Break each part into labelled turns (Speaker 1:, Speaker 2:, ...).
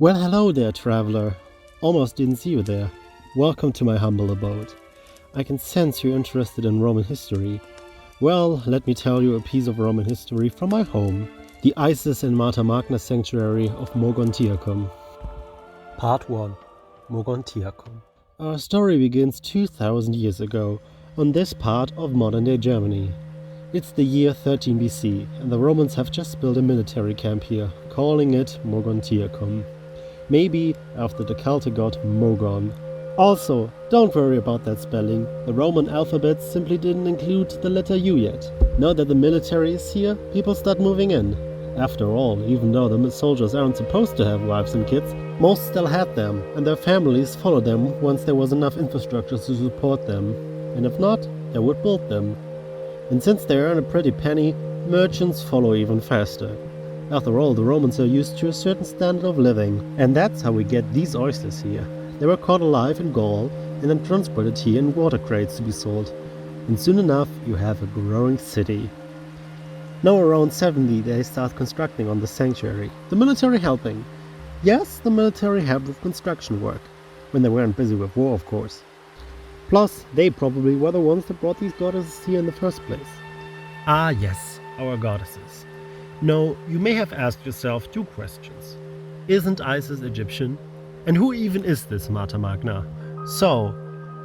Speaker 1: Well, hello there, traveler. Almost didn't see you there. Welcome to my humble abode. I can sense you're interested in Roman history. Well, let me tell you a piece of Roman history from my home, the Isis and Magna sanctuary of Mogontiacum. Part 1. Mogontiacum. Our story begins 2000 years ago, on this part of modern-day Germany. It's the year 13 BC, and the Romans have just built a military camp here, calling it Mogontiacum. Maybe after the Celtic god Mogon. Also, don't worry about that spelling, the Roman alphabet simply didn't include the letter U yet. Now that the military is here, people start moving in. After all, even though the soldiers aren't supposed to have wives and kids, most still had them, and their families followed them once there was enough infrastructure to support them. And if not, they would build them. And since they earn a pretty penny, merchants follow even faster. After all, the Romans are used to a certain standard of living, and that's how we get these oysters here. They were caught alive in Gaul and then transported here in water crates to be sold. And soon enough, you have a growing city. Now around 70, they start constructing on the sanctuary, the military helping. Yes, the military helped with construction work, when they weren't busy with war, of course. Plus, they probably were the ones that brought these goddesses here in the first place. Ah yes, our goddesses. Now, you may have asked yourself two questions. Isn't Isis Egyptian? And who even is this Mata Magna? So,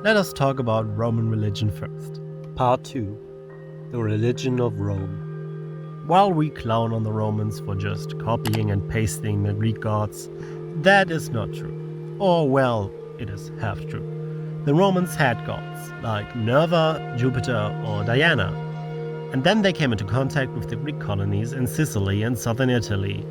Speaker 1: let us talk about Roman religion first. Part 2. The religion of Rome. While we clown on the Romans for just copying and pasting the Greek gods, that is not true. Or well, it is half true. The Romans had gods, like Minerva, Jupiter, or Diana. And then they came into contact with the Greek colonies in Sicily and southern Italy.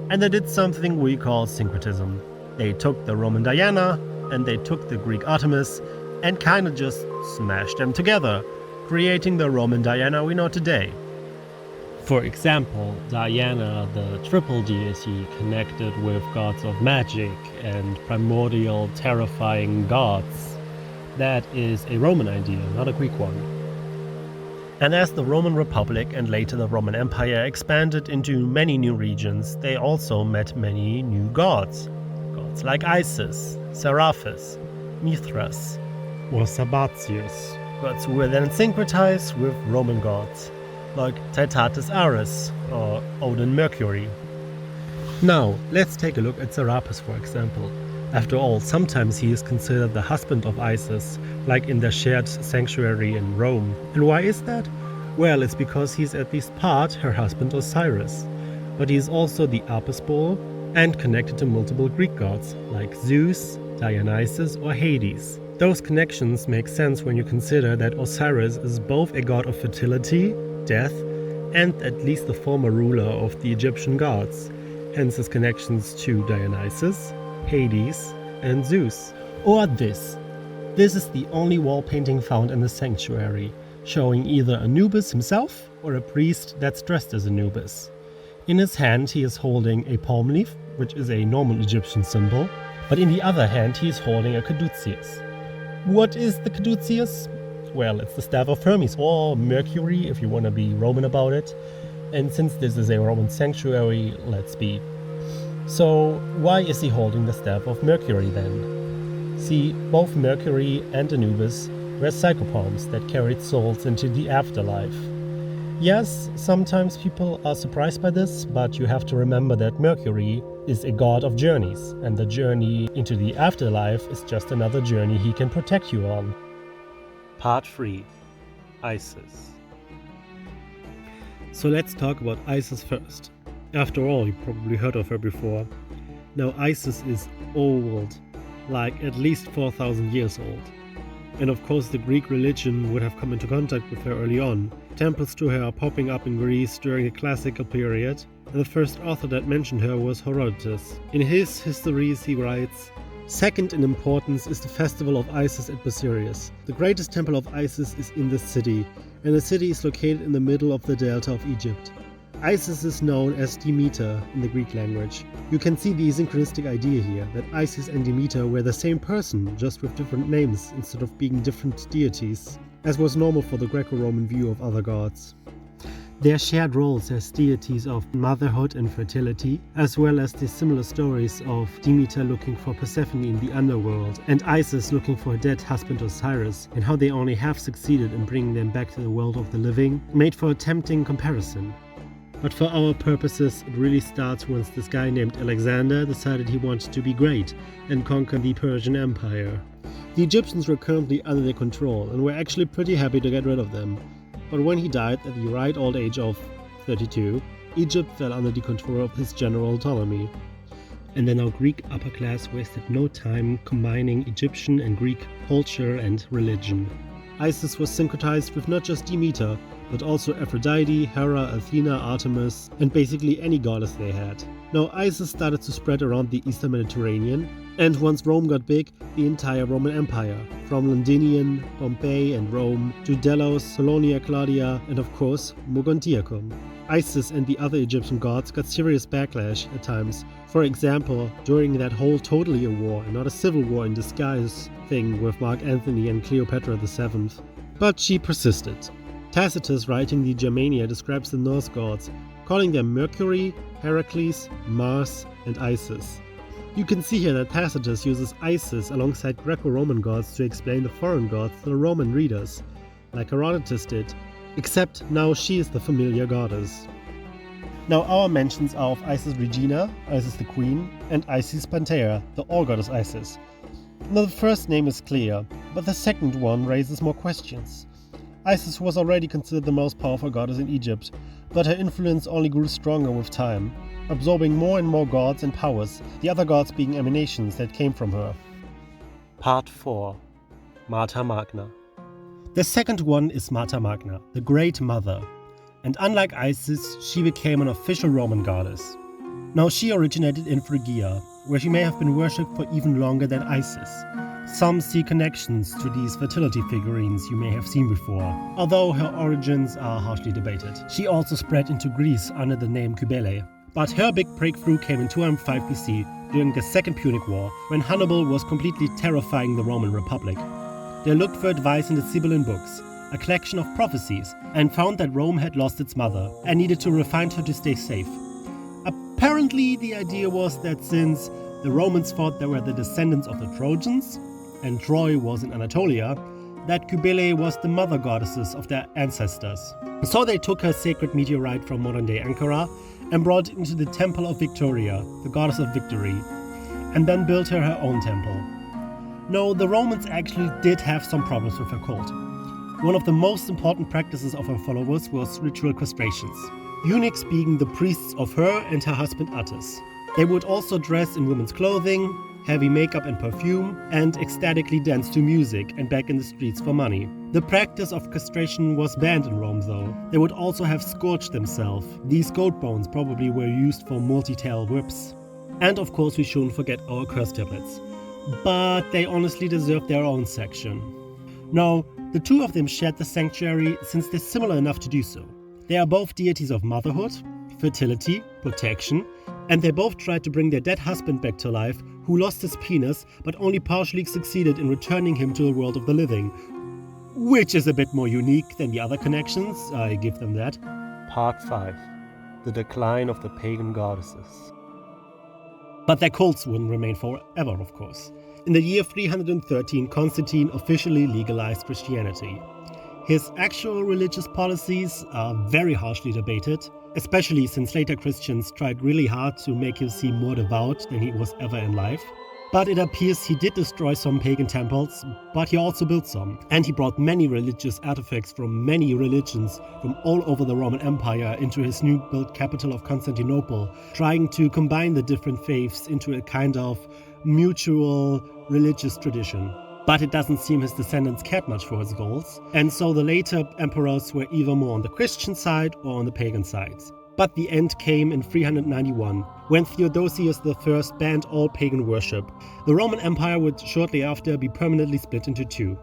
Speaker 1: And they did something we call syncretism. They took the Roman Diana and they took the Greek Artemis and kinda just smashed them together, creating the Roman Diana we know today. For example, Diana, the triple deity connected with gods of magic and primordial terrifying gods. That is a Roman idea, not a Greek one. And as the Roman Republic and later the Roman Empire expanded into many new regions, they also met many new gods. Gods like Isis, Seraphis, Mithras, or Sabatius. Gods who were then syncretized with Roman gods, like Titus Ares or Odin Mercury. Now, let's take a look at Serapis, for example. After all, sometimes he is considered the husband of Isis, like in their shared sanctuary in Rome. And why is that? Well, it's because he's at least part her husband Osiris. But he is also the Apis bull and connected to multiple Greek gods, like Zeus, Dionysus, or Hades. Those connections make sense when you consider that Osiris is both a god of fertility, death, and at least the former ruler of the Egyptian gods, hence his connections to Dionysus, Hades, and Zeus. Or this. This is the only wall painting found in the sanctuary, showing either Anubis himself or a priest that's dressed as Anubis. In his hand he is holding a palm leaf, which is a normal Egyptian symbol, but in the other hand he is holding a caduceus. What is the caduceus? Well, it's the staff of Hermes, or Mercury if you want to be Roman about it. And since this is a Roman sanctuary, let's be. So, why is he holding the staff of Mercury then? See, both Mercury and Anubis were psychopalms that carried souls into the afterlife. Yes, sometimes people are surprised by this, but you have to remember that Mercury is a god of journeys, and the journey into the afterlife is just another journey he can protect you on. Part 3. Isis. So let's talk about Isis first. After all, you probably heard of her before. Now Isis is old, like at least 4,000 years old. And of course the Greek religion would have come into contact with her early on. Temples to her are popping up in Greece during the classical period, and the first author that mentioned her was Herodotus. In his histories he writes, "Second in importance is the festival of Isis at Busiris. The greatest temple of Isis is in this city, and the city is located in the middle of the delta of Egypt. Isis is known as Demeter in the Greek language. You can see the synchronistic idea here, that Isis and Demeter were the same person, just with different names instead of being different deities, as was normal for the Greco-Roman view of other gods. Their shared roles as deities of motherhood and fertility, as well as the similar stories of Demeter looking for Persephone in the underworld and Isis looking for her dead husband Osiris, and how they only half succeeded in bringing them back to the world of the living, made for a tempting comparison. But for our purposes, it really starts once this guy named Alexander decided he wanted to be great and conquer the Persian Empire. The Egyptians were currently under their control and were actually pretty happy to get rid of them. But when he died at the ripe old age of 32, Egypt fell under the control of his general Ptolemy. And the now Greek upper class wasted no time combining Egyptian and Greek culture and religion. Isis was syncretized with not just Demeter, but also Aphrodite, Hera, Athena, Artemis, and basically any goddess they had. Now Isis started to spread around the Eastern Mediterranean, and once Rome got big, the entire Roman Empire, from Londinium, Pompeii and Rome, to Delos, Salonia, Claudia, and of course, Mogontiacum. Isis and the other Egyptian gods got serious backlash at times. For example, during that whole totally a war and not a civil war in disguise thing with Mark Antony and Cleopatra VII. But she persisted. Tacitus, writing the Germania, describes the Norse gods, calling them Mercury, Heracles, Mars, and Isis. You can see here that Tacitus uses Isis alongside Greco-Roman gods to explain the foreign gods to the Roman readers, like Herodotus did, except now she is the familiar goddess. Now our mentions are of Isis Regina, Isis the Queen, and Isis Panthea, the all-goddess Isis. Now the first name is clear, but the second one raises more questions. Isis was already considered the most powerful goddess in Egypt, but her influence only grew stronger with time, absorbing more and more gods and powers, the other gods being emanations that came from her. Part 4. Mata Magna. The second one is Mata Magna, the Great Mother, and unlike Isis, she became an official Roman goddess. Now she originated in Phrygia, where she may have been worshipped for even longer than Isis. Some see connections to these fertility figurines you may have seen before, although her origins are harshly debated. She also spread into Greece under the name Cybele, but her big breakthrough came in 205 BC during the Second Punic War, when Hannibal was completely terrifying the Roman Republic. They looked for advice in the Sibylline books, a collection of prophecies, and found that Rome had lost its mother and needed to refine her to stay safe. Apparently, the idea was that since the Romans thought they were the descendants of the Trojans, and Troy was in Anatolia, that Cybele was the mother goddesses of their ancestors. So they took her sacred meteorite from modern-day Ankara and brought it into the Temple of Victoria, the goddess of victory, and then built her own temple. No, the Romans actually did have some problems with her cult. One of the most important practices of her followers was ritual castrations, eunuchs being the priests of her and her husband Attis. They would also dress in women's clothing, heavy makeup and perfume, and ecstatically dance to music and beg in the streets for money. The practice of castration was banned in Rome though. They would also have scourged themselves. These goat bones probably were used for multi-tail whips. And of course we shouldn't forget our curse tablets. But they honestly deserve their own section. Now, the two of them shared the sanctuary since they're similar enough to do so. They are both deities of motherhood, fertility, protection, and they both tried to bring their dead husband back to life, who lost his penis but only partially succeeded in returning him to the world of the living. Which is a bit more unique than the other connections, I give them that. Part 5. The decline of the pagan goddesses. But their cults wouldn't remain forever, of course. In the year 313, Constantine officially legalized Christianity. His actual religious policies are very harshly debated, especially since later Christians tried really hard to make him seem more devout than he was ever in life. But it appears he did destroy some pagan temples, but he also built some. And he brought many religious artifacts from many religions from all over the Roman Empire into his new built capital of Constantinople, trying to combine the different faiths into a kind of mutual religious tradition. But it doesn't seem his descendants cared much for his goals, and so the later emperors were either more on the Christian side or on the pagan side. But the end came in 391, when Theodosius I banned all pagan worship. The Roman Empire would shortly after be permanently split into two.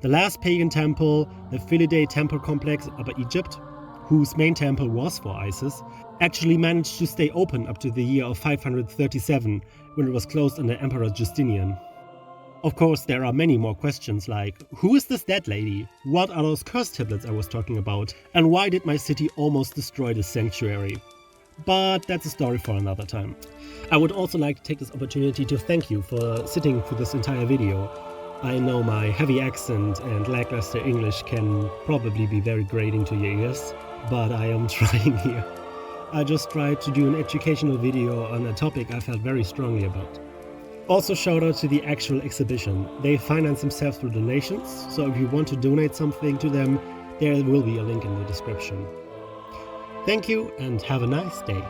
Speaker 1: The last pagan temple, the Philae temple complex in Upper Egypt, whose main temple was for Isis, actually managed to stay open up to the year of 537, when it was closed under Emperor Justinian. Of course, there are many more questions like, who is this dead lady? What are those curse tablets I was talking about? And why did my city almost destroy the sanctuary? But that's a story for another time. I would also like to take this opportunity to thank you for sitting through this entire video. I know my heavy accent and lackluster English can probably be very grating to your ears, but I am trying here. I just tried to do an educational video on a topic I felt very strongly about. Also shout out to the actual exhibition. They finance themselves through donations, so if you want to donate something to them, there will be a link in the description. Thank you and have a nice day.